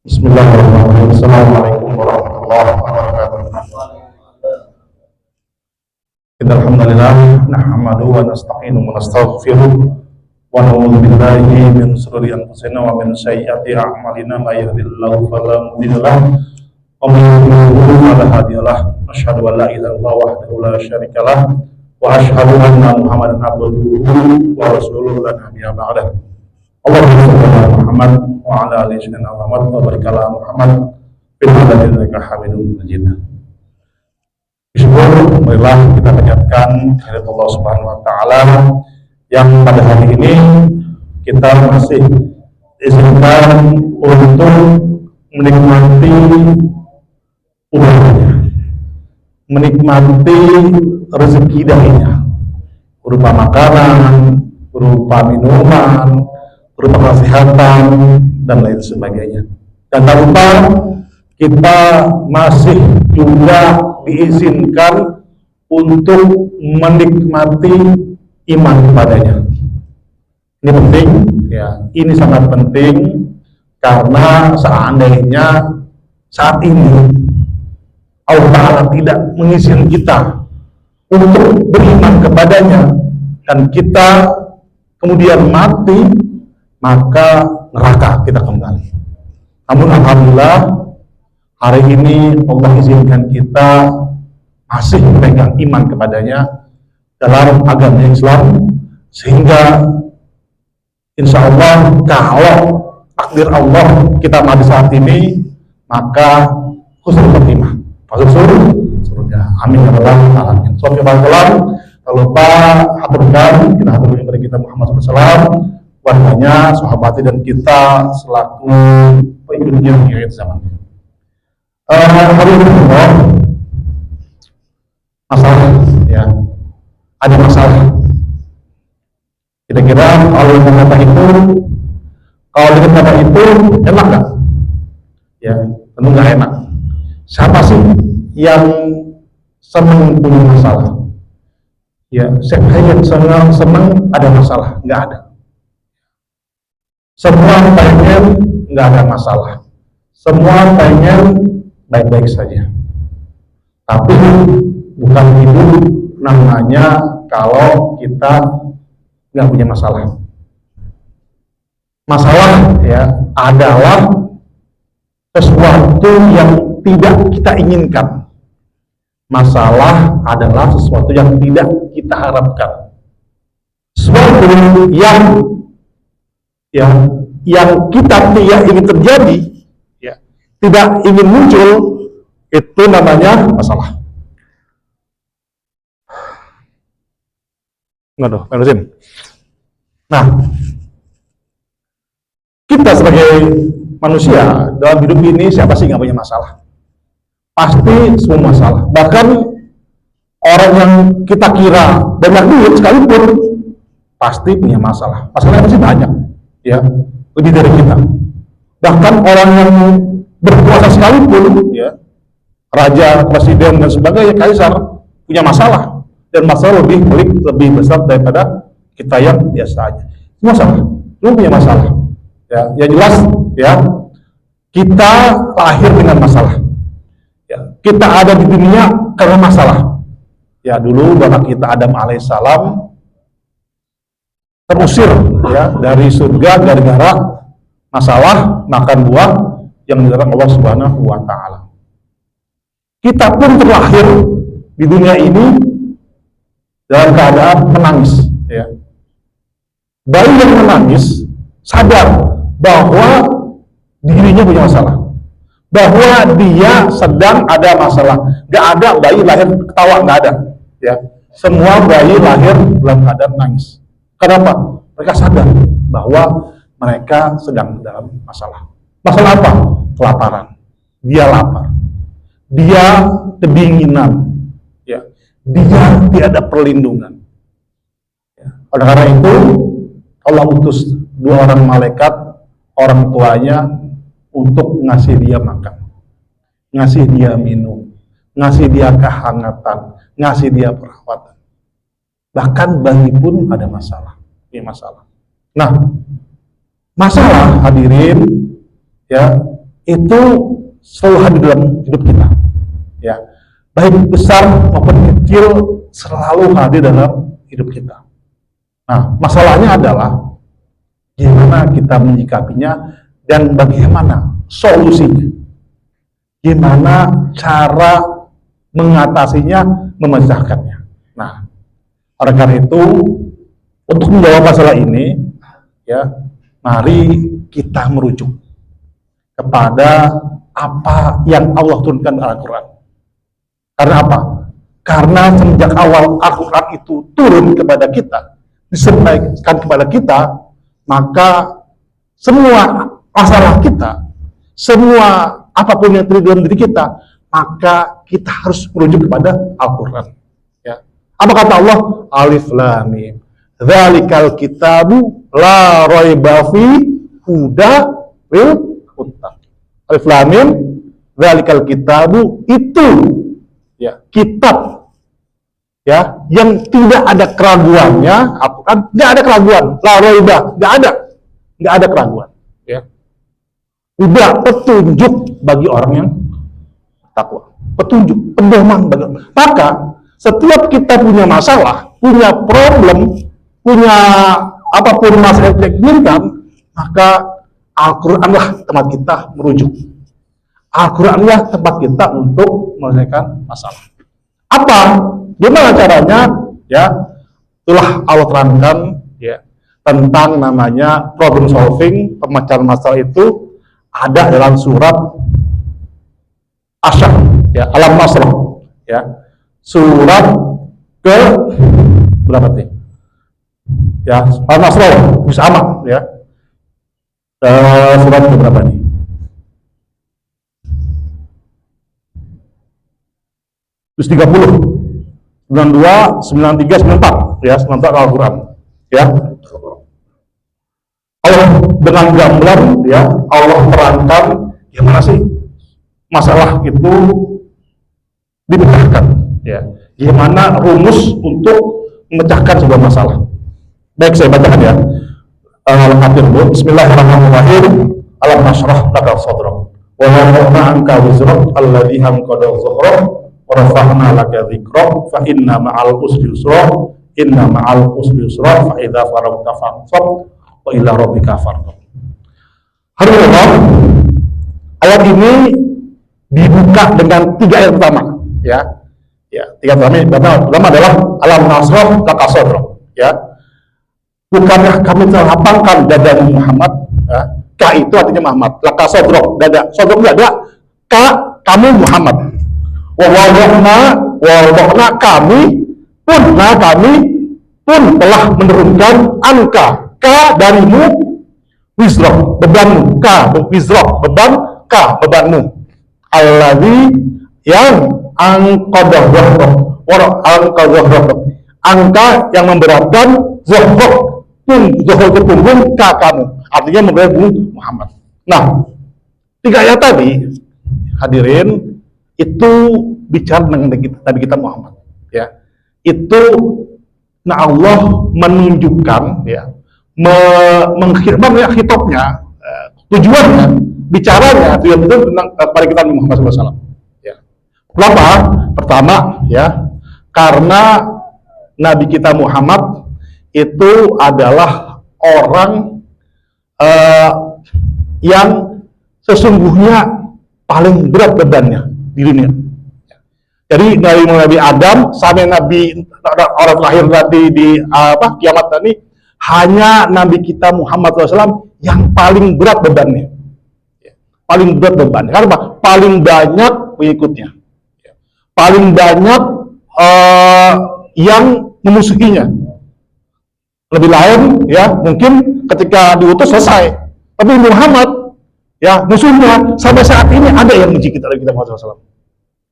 Bismillahirrahmanirrahim. Assalamualaikum warahmatullahi wabarakatuh. Alhamdulillah nahmaduhu wa nasta'inuhu wa nastaghfiruh wa na'udzu billahi min shururi anfusina wa min sayyiati a'malina may yahdihillahu fala mudilla lahu wa may yudlil fala hadiya lahu. Asyhadu an la ilaha illallah wahdahu la syarika lahu wa asyhadu anna Muhammadan abduhu wa rasuluhu la nabiyya ba'dahu. Allahumma shalli ala Muhammad wa ala ali sayyidina Muhammad wa barik ala Muhammad fil alamin innaka Hamidum Majid. Bismillah, marilah kita panjatkan kehadirat Allah Subhanahu wa taala yang pada hari ini kita masih diizinkan untuk menikmati ubahnya, menikmati rezeki darinya berupa makanan, berupa minuman, berupa kesehatan dan lain sebagainya. Dan tak lupa kita masih juga diizinkan untuk menikmati iman kepadanya. Ini penting, ya. Ini sangat penting karena seandainya saat ini Allah Ta'ala tidak mengizinkan kita untuk beriman kepadanya dan kita kemudian mati, maka neraka kita kembali. Namun alhamdulillah hari ini Allah izinkan kita masih memegang iman kepadanya dalam agama Islam, sehingga insya Allah kalau takdir Allah kita mati saat ini, maka husnul khotimah, masuk surga. Amin ya rabbal alamin. Tak lupa haturkan kita haturkan kepada kita Muhammad SAW, warganya, sahabatnya, dan kita selaku pengikutnya di akhir zaman. Hari ini masalah, ya, ada masalah. Kira-kira kalau dengan kata itu enak nggak? Ya, tentu nggak enak. Siapa sih yang senang punya masalah? Ya, siapa yang senang ada masalah? Nggak ada. Semua pengen nggak ada masalah, semua pengen baik-baik saja. Tapi bukan hidup namanya kalau kita nggak punya masalah. Masalah, ya, adalah sesuatu yang tidak kita inginkan. Masalah adalah sesuatu yang tidak kita harapkan. Sesuatu yang kita tidak ingin terjadi, ya, tidak ingin muncul, itu namanya masalah. Nah, kita sebagai manusia dalam hidup ini, siapa sih nggak punya masalah? Pasti semua masalah. Bahkan orang yang kita kira banyak duit sekalipun pasti punya masalah. Masalahnya pasti banyak, ya, lebih dari kita. Bahkan orang yang berkuasa sekalipun, ya, raja, presiden dan sebagainya, kaisar, punya masalah, dan masalah lebih besar daripada kita yang biasa aja. Masalah, lu punya masalah, ya. Yang jelas, ya, kita lahir dengan masalah, ya. Kita ada di dunia karena masalah. Ya, dulu bapak kita Adam alaihissalam terusir, ya, dari surga gara-gara masalah makan buah yang dilarang Allah Subhanahu wa taala. Kita pun terlahir di dunia ini dalam keadaan menangis, ya. Bayi yang menangis sadar bahwa dirinya punya masalah, bahwa dia sedang ada masalah. Gak ada bayi lahir ketawa, gak ada, ya. Semua bayi lahir dalam keadaan menangis. Kenapa? Mereka sadar bahwa mereka sedang dalam masalah. Masalah apa? Kelaparan. Dia lapar. Dia kedinginan. Ya. Dia tidak ada perlindungan. Ya. Oleh karena itu, Allah utus dua orang malaikat, orang tuanya, untuk ngasih dia makan, ngasih dia minum, ngasih dia kehangatan, ngasih dia perawatan. Bahkan bayi pun ada masalah. Ini masalah. Nah, masalah hadirin, ya, itu selalu hadir dalam hidup kita. Ya, baik besar maupun kecil selalu hadir dalam hidup kita. Nah, masalahnya adalah gimana kita menyikapinya dan bagaimana solusinya. Gimana cara mengatasinya, memecahkannya. Nah, oleh karena itu, untuk menjawab masalah ini, ya, mari kita merujuk kepada apa yang Allah turunkan dalam Al-Quran. Karena apa? Karena sejak awal Al-Quran itu turun kepada kita, disampaikan kepada kita, maka semua masalah kita, semua apapun yang terjadi dalam diri kita, maka kita harus merujuk kepada Al-Quran. Ya. Apa kata Allah? Alif Lam Mim. Dzalikal kitabu la raiba fi huda lil muttaqin. Alif Lam Mim. Dzalikal kitabu, itu ya kitab ya yang tidak ada keraguannya. Al-Quran nggak ada keraguan. La raiba, nggak ada keraguan. Ya. Udah petunjuk bagi orang yang takwa, petunjuk, pedoman bagi. Maka setiap kita punya masalah, punya problem, punya apapun masalah yang kita inginkan, maka Al-Quranlah tempat kita merujuk. Al-Quranlah tempat kita untuk menyelesaikan masalah. Apa? Gimana caranya? Ya, itulah Allah terangkan ya tentang namanya problem solving, pemecahan masalah itu ada dalam surat Asyar, ya, Al-Nasrah, ya, surat ke berapa nih? Ya, Al-Nasrah bersama, ya, surat ke berapa nih? Terus 30, 92, 93, 94, ya, 94 Al-Quran, ya. Allah dengan gamblang, ya, Allah terangkan gimana sih masalah itu dipecahkan, ya. Gimana rumus untuk memecahkan sebuah masalah. Baik, saya bacakan ya. Bismillahirrahmanirrahim. Alam nashrah laka sadrak wa wada'na anka wizrak alladhi anqadha dhahrak wa rafa'na laka dhikrak fa inna ma'al usri yusra inna ma'al usri yusra fa idza faragta fansab wa ila rabbika farghab. Alhamdulillah, ayat ini dibuka dengan 3 ayat pertama, ya. Ya, 3 pertama adalah alam nasrah laka sadrak, ya. Bukankah kami telah lapangkan dadamu Muhammad, ya. Ka itu artinya Muhammad, laka sadrak, dada, sadrak dada, ka kamu Muhammad. Wa wada'na kami pun telah menurunkan angka ka darimu wizrak, bebanmu, ka wizrak, beban, ka bebanmu, alladzi yang angqadha dhahrak, angka yang memberatkan dhahrak, dhahrak punggung ka kamu, artinya memberatkan Muhammad. Nah, 3 ayat tadi hadirin itu bicara dengan Nabi kita Muhammad, ya. Itu nah Allah menunjukkan, ya, menghitopnya, tujuannya, bicaranya itu tentang kepada kita Muhammad SAW. Ya. Kenapa? Pertama, ya, karena Nabi kita Muhammad itu adalah orang yang sesungguhnya paling berat bebannya di dunia. Jadi dari Nabi Adam sampai Nabi orang lahir tadi di kiamat tadi, hanya Nabi kita Muhammad SAW yang paling berat bebannya. Paling berat bebannya. Karena apa? Paling banyak pengikutnya. Paling banyak yang memusuhinya. Lebih lain, ya, mungkin ketika diutus selesai. Tapi Muhammad, ya, musuhnya sampai saat ini ada yang benci kita Muhammad SAW.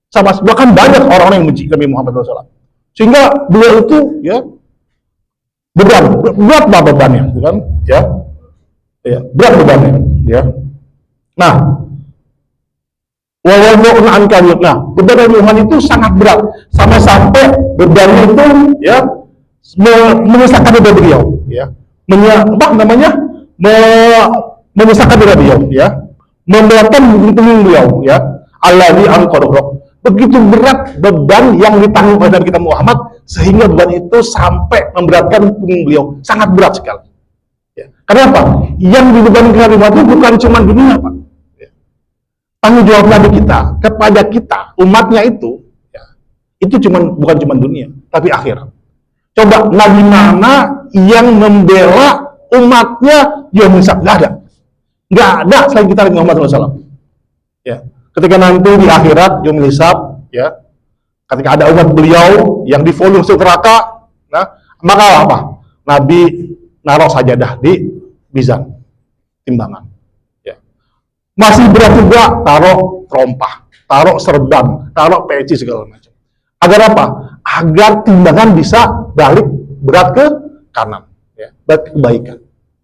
Sama bahkan banyak orang-orang yang benci Nabi Muhammad SAW. Sehingga beliau itu, ya, berat bebannya, kan? Ya, ya, berat bebannya, ya. Nah, nah, beban Nabi Muhammad itu sangat berat, sampai bebannya itu, ya, menyusahkan diri beliau, ya, menyusahkan diri beliau, ya, memberatkan punggung beliau, ya. Alladzi anqadha. Begitu berat beban yang ditanggung oleh Nabi kita Muhammad sehingga beban itu sampai memberatkan punggung beliau, sangat berat sekali. Ya. Kenapa? Yang dibebankan Nabi Muhammad itu bukan cuma dunia, Pak. Ya. Tanggung jawab Nabi kita kepada kita, umatnya itu, ya, itu bukan cuma dunia, tapi akhirat. Coba Nabi mana yang membela umatnya yaumul hisab? Nggak ada selain kita Nabi Muhammad SAW. Ya. Ketika nanti di akhirat yaumul hisab, ya, ketika ada umat beliau yang di volume neraka, nah, maka apa? Nabi naruh sajadah di mizan timbangan. Ya. Masih berat juga, taruh terompah, taruh serban, taruh peci segala macam. Agar apa? Agar timbangan bisa balik berat ke kanan, ya, berat ke kebaikan.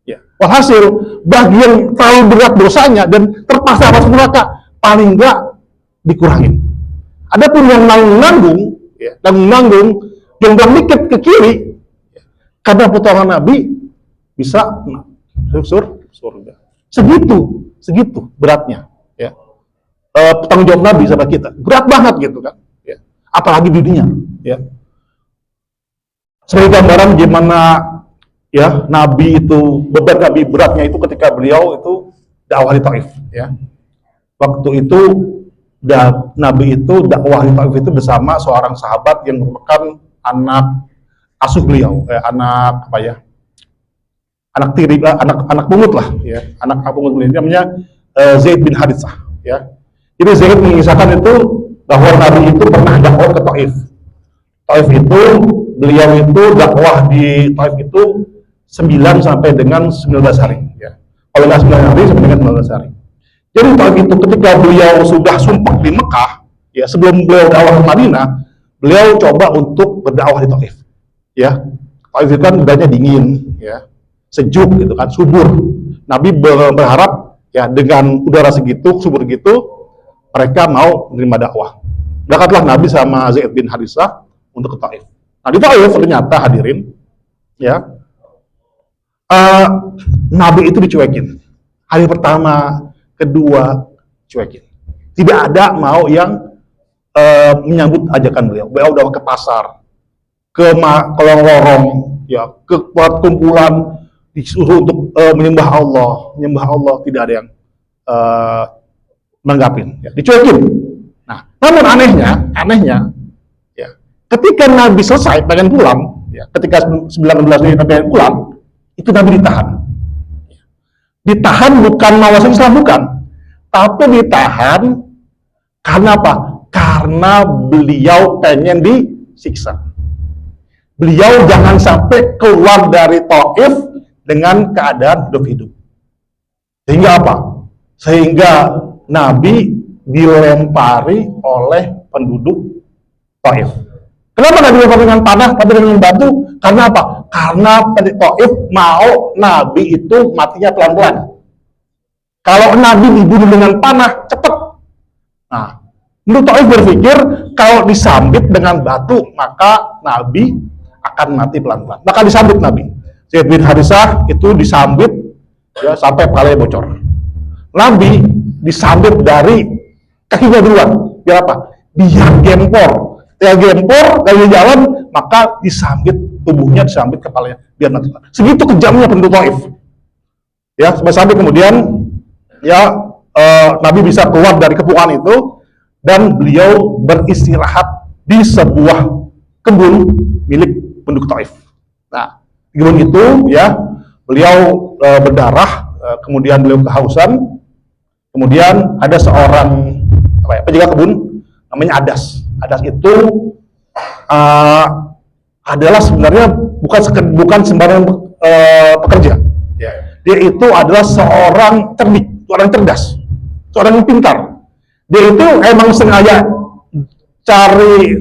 Ya. Walhasil bagi yang terlalu berat dosanya dan terpaksa masuk neraka, paling enggak dikurangin. Adapun yang nanggung, ya, nanggung yang dikit ke kiri, ya, karena potongan Nabi bisa surga. Segitu beratnya, ya. Tanggung jawab Nabi sama kita berat banget gitu kan, ya. Apalagi di dunia, ya. Sebagai gambaran gimana, ya, Nabi itu beban Nabi beratnya itu ketika beliau itu dakwah di Taif, ya. Waktu itu Nabi itu dakwah di Taif itu bersama seorang sahabat yang merupakan anak asuh beliau, anak apa ya? Anak tiri, anak pungut lah, ya. Anak pungut beliau namanya Zaid bin Haritsah, ya. Jadi Zaid mengisahkan itu bahwa Nabi itu pernah dakwah ke Taif. Taif itu beliau itu dakwah di Taif itu 9 sampai dengan 19 hari, ya. Kalau nggak 9 hari sampai dengan 19 hari. Jadi Taif itu ketika beliau sudah sumpah di Mekah, ya, sebelum beliau dakwah ke Madinah, beliau coba untuk berdakwah di Taif. Ya, Taif itu kan udaranya dingin, ya, sejuk gitu kan, subur. Nabi berharap, ya, dengan udara segitu, subur gitu, mereka mau menerima dakwah. Berangkatlah Nabi sama Zaid bin Haritsah untuk ke Taif. Nah di Taif ternyata hadirin, ya, Nabi itu dicuekin. Hari pertama, kedua, cuekin. Tidak ada mau yang menyambut ajakan beliau. Beliau udah ke pasar, ke kolong lorong, ya, ke kumpulan, disuruh untuk menyembah Allah, tidak ada yang menanggapin, ya, dicuekin. Nah, namun anehnya, ya, ketika Nabi selesai pengen pulang, ya, ketika 19 Nabi pengen pulang, itu Nabi ditahan. Ditahan bukan mau masuk Islam, bukan, tapi ditahan karena apa? Karena beliau pengen disiksa. Beliau jangan sampai keluar dari Taif dengan keadaan hidup. Sehingga apa? Sehingga Nabi dilempari oleh penduduk Taif. Kenapa Nabi dilempari dengan tanah, tapi dengan batu? Karena apa? Karena penduduk Taif mau Nabi itu matinya pelan-pelan. Kalau Nabi dibunuh dengan panah, cepat. Nah, penduduk Taif berpikir kalau disambit dengan batu, maka Nabi akan mati pelan-pelan. Maka disambit Nabi. Zaid bin Haritsah itu disambit, ya, sampai kepalanya bocor. Nabi disambit dari kakinya duluan. Biar apa? Biar gempor. Ya, gempor dari jalan, maka disambit tubuhnya, disambit kepalanya, biar mati. Segitu kejamnya penduduk Taif. Ya, sampai kemudian, ya, Nabi bisa keluar dari kepungan itu dan beliau beristirahat di sebuah kebun milik penduduk Taif. Nah, di kebun itu, ya, beliau berdarah, kemudian beliau kehausan. Kemudian ada seorang penjaga kebun namanya Adas. Adas itu adalah sebenarnya bukan sembarang pekerja. Ya. Dia itu adalah seorang cerdik, seorang cerdas, seorang yang pintar. Dia itu emang sengaja cari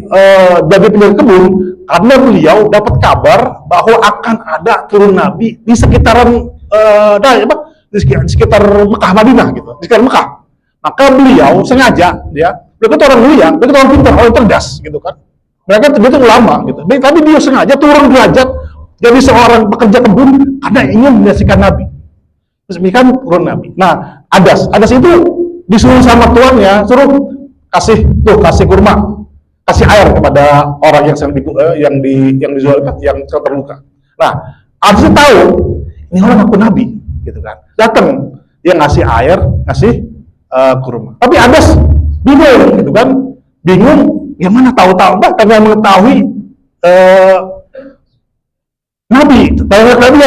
jadi penjaga kebun karena beliau dapat kabar bahwa akan ada turun Nabi di sekitaran di sekitar Mekah, Madinah gitu, di sekitar Mekah. Maka beliau sengaja, ya, beliau itu orang mulia, beliau itu orang pintar, orang cerdas gitu kan. Mereka itu ulama gitu. Tapi dia sengaja turun derajat jadi seorang pekerja kebun karena ingin menyaksikan Nabi. Demikian turun Nabi. Nah, Adas itu disuruh sama tuannya, suruh kasih kurma, kasih air kepada orang yang yang terluka. Nah, Adas tahu ini orang aku Nabi, gitu kan. Datang dia ngasih air, ngasih kurma. Tapi Adas bingung, gitu kan. Bingung, gimana tahu-tahu karena mengetahui Nabi kan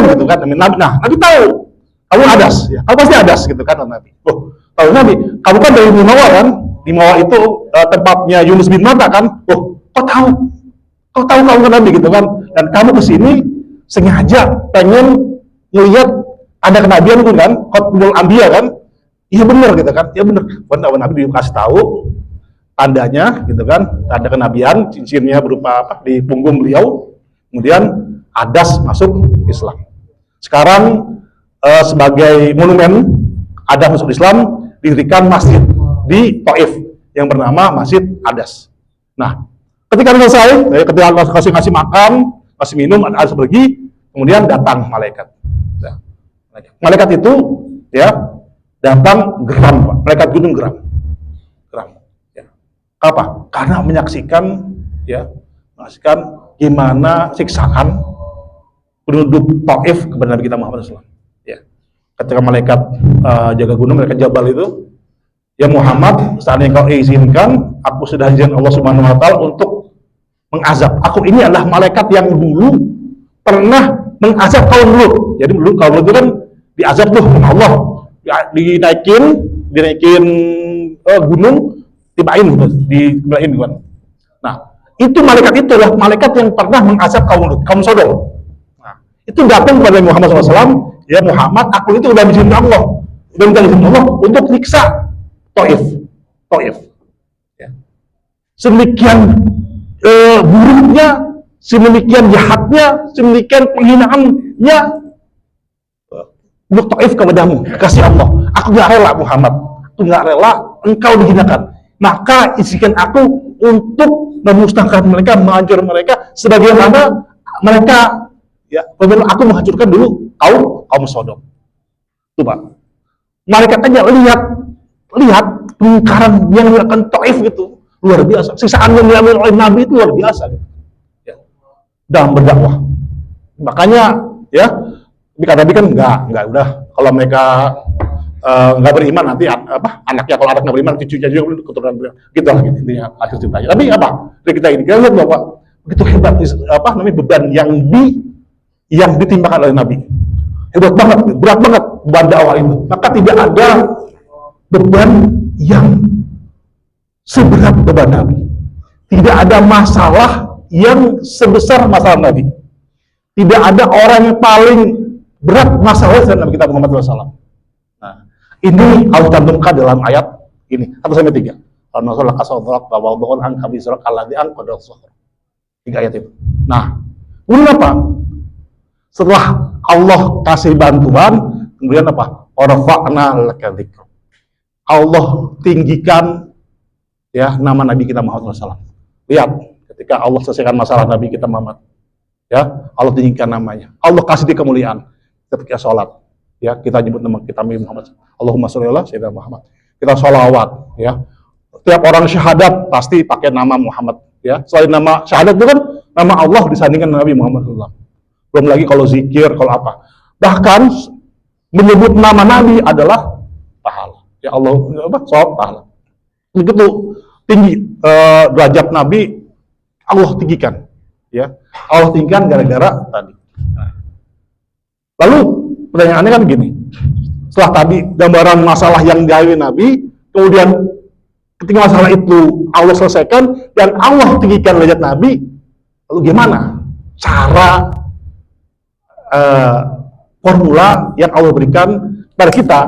gitu kan. Nabi tahu kamu Adas, ya. Kamu pasti Adas gitu kan Nabi. Oh, tahu Nabi, kamu kan dari Nimawa kan? Nimawa itu tempatnya Yunus bin Matta kan? Oh, kau tahu kamu kan Nabi gitu kan? Dan kamu kesini sengaja pengen ngelihat ada kenabian itu kan? Khotmul Anbiya kan? Iya benar gitu kan? Iya benar. Nabi dikasih tahu tandanya gitu kan? Tanda kenabian, cincinnya berupa apa? Di punggung beliau. Kemudian Adas masuk Islam. Sekarang sebagai monumen Adas masuk Islam, didirikan masjid di Taif yang bernama Masjid Adas. Nah, ketika selesai, ketika kasih makan, kasih minum, Adas pergi, kemudian datang malaikat. Nah, malaikat itu ya datang geram, Pak. Malaikat gunung geram. Ya. Apa? Karena menyaksikan gimana siksaan penduduk Taif kepada Nabi kita Muhammad SAW. Ya. Ketika malaikat jaga gunung, malaikat Jabal itu, ya Muhammad, saatnya kau izinkan, aku sudah izin Allah Subhanahu Wa Taala untuk mengazab. Aku ini adalah malaikat yang dulu pernah mengazab kaum Lut. Jadi dulu kaum Lut itu kan diazab tuh sama Allah, dinaikin gunung, dibelain kan. Nah, itu malaikat itu adalah malaikat yang pernah mengazab kaum Lut, kaum Sodom. Itu datang kepada Muhammad SAW, ya Muhammad, aku itu udah izin Allah, untuk nyiksa Taif. Ya. Sedemikian buruknya, sedemikian jahatnya, sedemikian penghinaannya untuk Taif kepadamu, kasih Allah. Aku nggak rela Muhammad, aku nggak rela engkau dihinakan. Maka izinkan aku untuk memusnahkan mereka, menghancurkan mereka, sebagaimana mereka. Ya, aku menghancurkan dulu kaum Sodom. Itu Pak. Malaikat aja lihat kemungkaran yang dilakukan Taif gitu luar biasa. Siksaan yang diambil oleh Nabi itu luar biasa. Gitu. Ya. Dalam berdakwah. Makanya ya, Nabi kan enggak udah kalau mereka nggak beriman nanti anaknya kalau anak nggak beriman cucunya juga keturunan beriman. Gitu lah gitu, intinya akhir ceritanya. Tapi dari kita lihat bahwa begitu hebat beban yang ditimpakan oleh Nabi. Hebat banget, berat banget beban dakwah itu. Maka tidak ada beban yang seberat beban Nabi. Tidak ada masalah yang sebesar masalah Nabi. Tidak ada orang yang paling berat masalah dari Nabi kita Muhammad SAW. Nah, ini harus cantumkan dalam ayat ini 1-3. Al-Nasolah kasawdrak bawal angkabi surak alladhi angkodok sohor. 3 ayat itu. Nah, kemudian apa? Setelah Allah kasih bantuan, kemudian apa? Warafa'na laka dzikra. Allah tinggikan ya nama Nabi kita Muhammad SAW. Lihat, ketika Allah selesaikan masalah Nabi kita Muhammad, ya Allah tinggikan namanya. Allah kasih dia kemuliaan ketika sholat. Ya, kita nyebut nama kita Nabi Muhammad. Allahumma sholli ala sayyidina Muhammad. Kita sholawat. Ya, tiap orang syahadat pasti pakai nama Muhammad. Ya, selain nama syahadat itu kan nama Allah disandingkan Nabi Muhammad SAW. Belum lagi kalau zikir, kalau apa. Bahkan menyebut nama Nabi adalah pahala. Ya Allah, sholat pahala. Begitu tinggi derajat Nabi, Allah tinggikan. Ya, Allah tinggikan gara-gara tadi. Lalu pertanyaannya kan gini. Setelah tadi gambaran masalah yang dihadapi Nabi, kemudian ketika masalah itu Allah selesaikan dan Allah tinggikan derajat Nabi, lalu gimana cara formula yang Allah berikan kepada kita,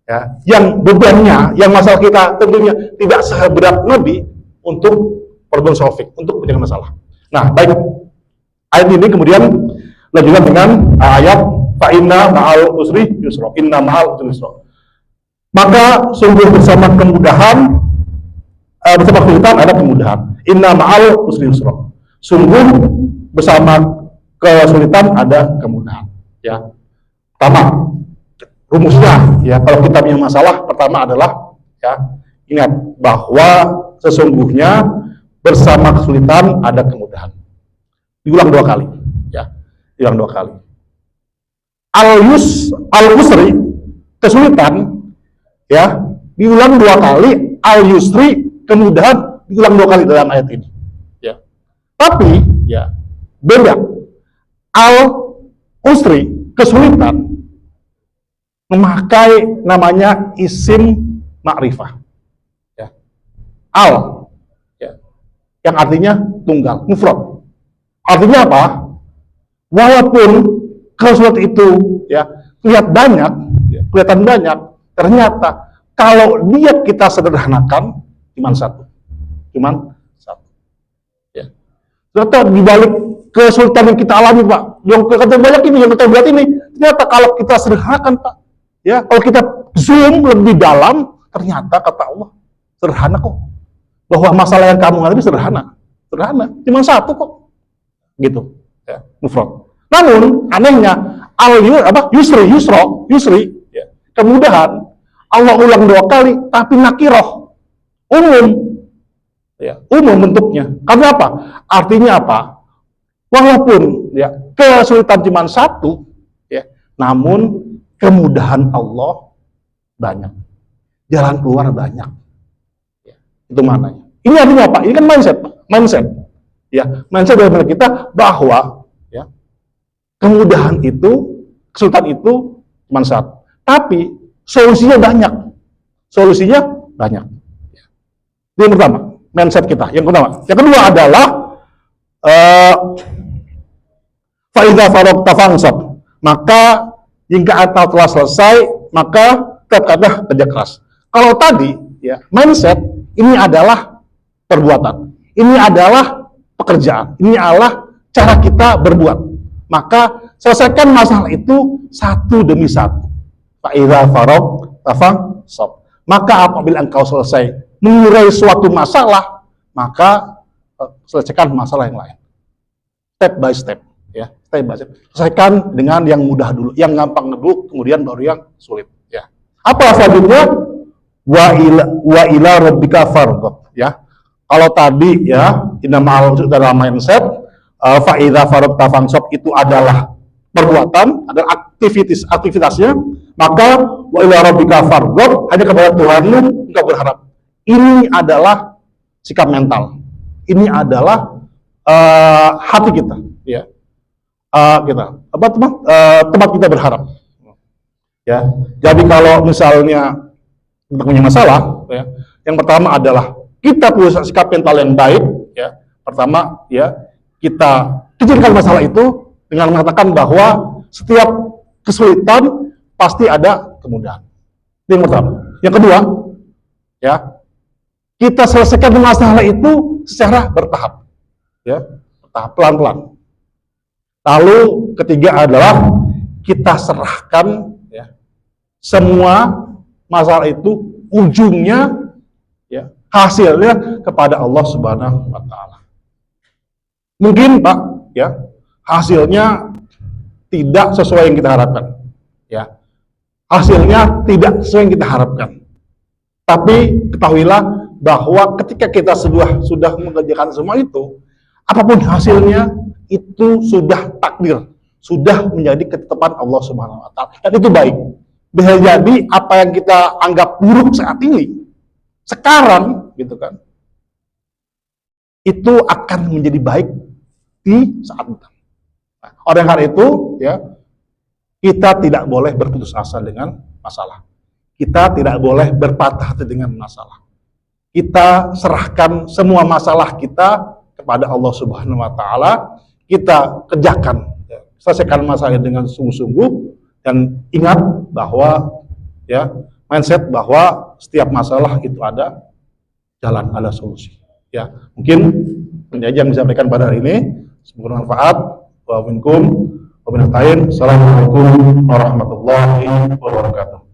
ya, yang bebannya, yang masalah kita tentunya tidak seberat Nabi untuk problem solving, untuk penyelesaian masalah. Nah, baik, ayat ini kemudian lanjutkan dengan ayat fa inna ma'al usri yusra, inna ma'al usri yusra. Maka sungguh bersama kemudahan, bersama kesulitan ada kemudahan. Inna ma'al usri yusra. Sungguh bersama kesulitan ada kemudahan. Ya, pertama rumusnya ya, kalau kita punya masalah, pertama adalah ya, ingat bahwa sesungguhnya bersama kesulitan ada kemudahan. Diulang 2 kali ya, diulang 2 kali. Al-usri, kesulitan ya, diulang 2 kali. Al-yusri, kemudahan, diulang 2 kali dalam ayat ini ya. Tapi ya beda. Al-usri, kesulitan, memakai namanya isim ma'rifah ya. Al ya, yang artinya tunggal, mufrad. Artinya apa? Walaupun kesulitan itu ya kelihatan banyak, ternyata kalau dia kita sederhanakan cuman satu ya. Ternyata dibalik kesulitan yang kita alami, Pak, yang kata banyak ini, yang kita buat ini, ternyata kalau kita sederhanakan, Pak ya, kalau kita zoom lebih dalam, ternyata kata Allah sederhana kok, bahwa masalah yang kamu hadapi sederhana, cuma satu kok, gitu ya, mufrad. Namun anehnya yusri ya, kemudahan Allah ulang 2 kali, tapi nakiroh, umum ya, umum bentuknya. Karena apa? Artinya apa? Walaupun ya kesulitan cuma satu ya, namun kemudahan Allah banyak, jalan keluar banyak ya, itu maknanya. Ini artinya apa? Ini kan mindset ya, mindset dari kita bahwa ya, kemudahan itu, kesulitan itu cuma satu, tapi solusinya banyak ya. Itu yang pertama, mindset kita. Yang kedua adalah fa'idza faragta fansab, maka jika atau telah selesai, maka tetaplah kerja keras. Kalau tadi ya, mindset ini adalah perbuatan, ini adalah pekerjaan, ini adalah cara kita berbuat. Maka selesaikan masalah itu satu demi satu. Fa'idza faragta fansab, maka apabila engkau selesai mengurai suatu masalah, maka selesaikan masalah yang lain. Step by step ya, step by step. Selesaikan dengan yang mudah dulu, yang gampang dulu, kemudian baru yang sulit ya. Apa selanjutnya? Wa ila rabbika farghab ya. Kalau tadi ya, innamal dalam mindset, fa idza faragta fansab itu adalah perbuatan, adalah aktivitasnya, maka wa ila rabbika farghab, hanya kepada Tuhanmu engkau berharap. Ini adalah sikap mental. Ini adalah hati kita ya. Tempat kita berharap ya. Jadi kalau misalnya kita punya masalah ya, yang pertama adalah kita punya sikap mental yang baik ya. Pertama ya, kita kecilkan masalah itu dengan mengatakan bahwa setiap kesulitan pasti ada kemudahan. Itu yang pertama. Yang kedua ya, kita selesaikan masalah itu secara bertahap ya, pelan-pelan. Lalu ketiga adalah kita serahkan ya, semua masalah itu ujungnya ya, hasilnya kepada Allah Subhanahu wa taala. Mungkin Pak ya, hasilnya tidak sesuai yang kita harapkan ya. Hasilnya tidak sesuai yang kita harapkan. Tapi ketahuilah bahwa ketika kita sudah mengerjakan semua itu, apapun hasilnya itu sudah takdir, sudah menjadi ketetapan Allah Subhanahu wa taala, dan itu baik. Bisa jadi apa yang kita anggap buruk saat ini, sekarang gitu kan, itu akan menjadi baik di saat datang. Nah, oleh karena itu ya, kita tidak boleh berputus asa dengan masalah. Kita tidak boleh berpatah hati dengan masalah. Kita serahkan semua masalah kita kepada Allah Subhanahu wa taala. Kita kerjakan, ya, selesaikan masalah dengan sungguh-sungguh, dan ingat bahwa ya, mindset bahwa setiap masalah itu ada jalan, ada solusi. Ya, mungkin yang disampaikan pada hari ini semoga bermanfaat. Wa minkum wa min atain. Assalamualaikum warahmatullahi wabarakatuh.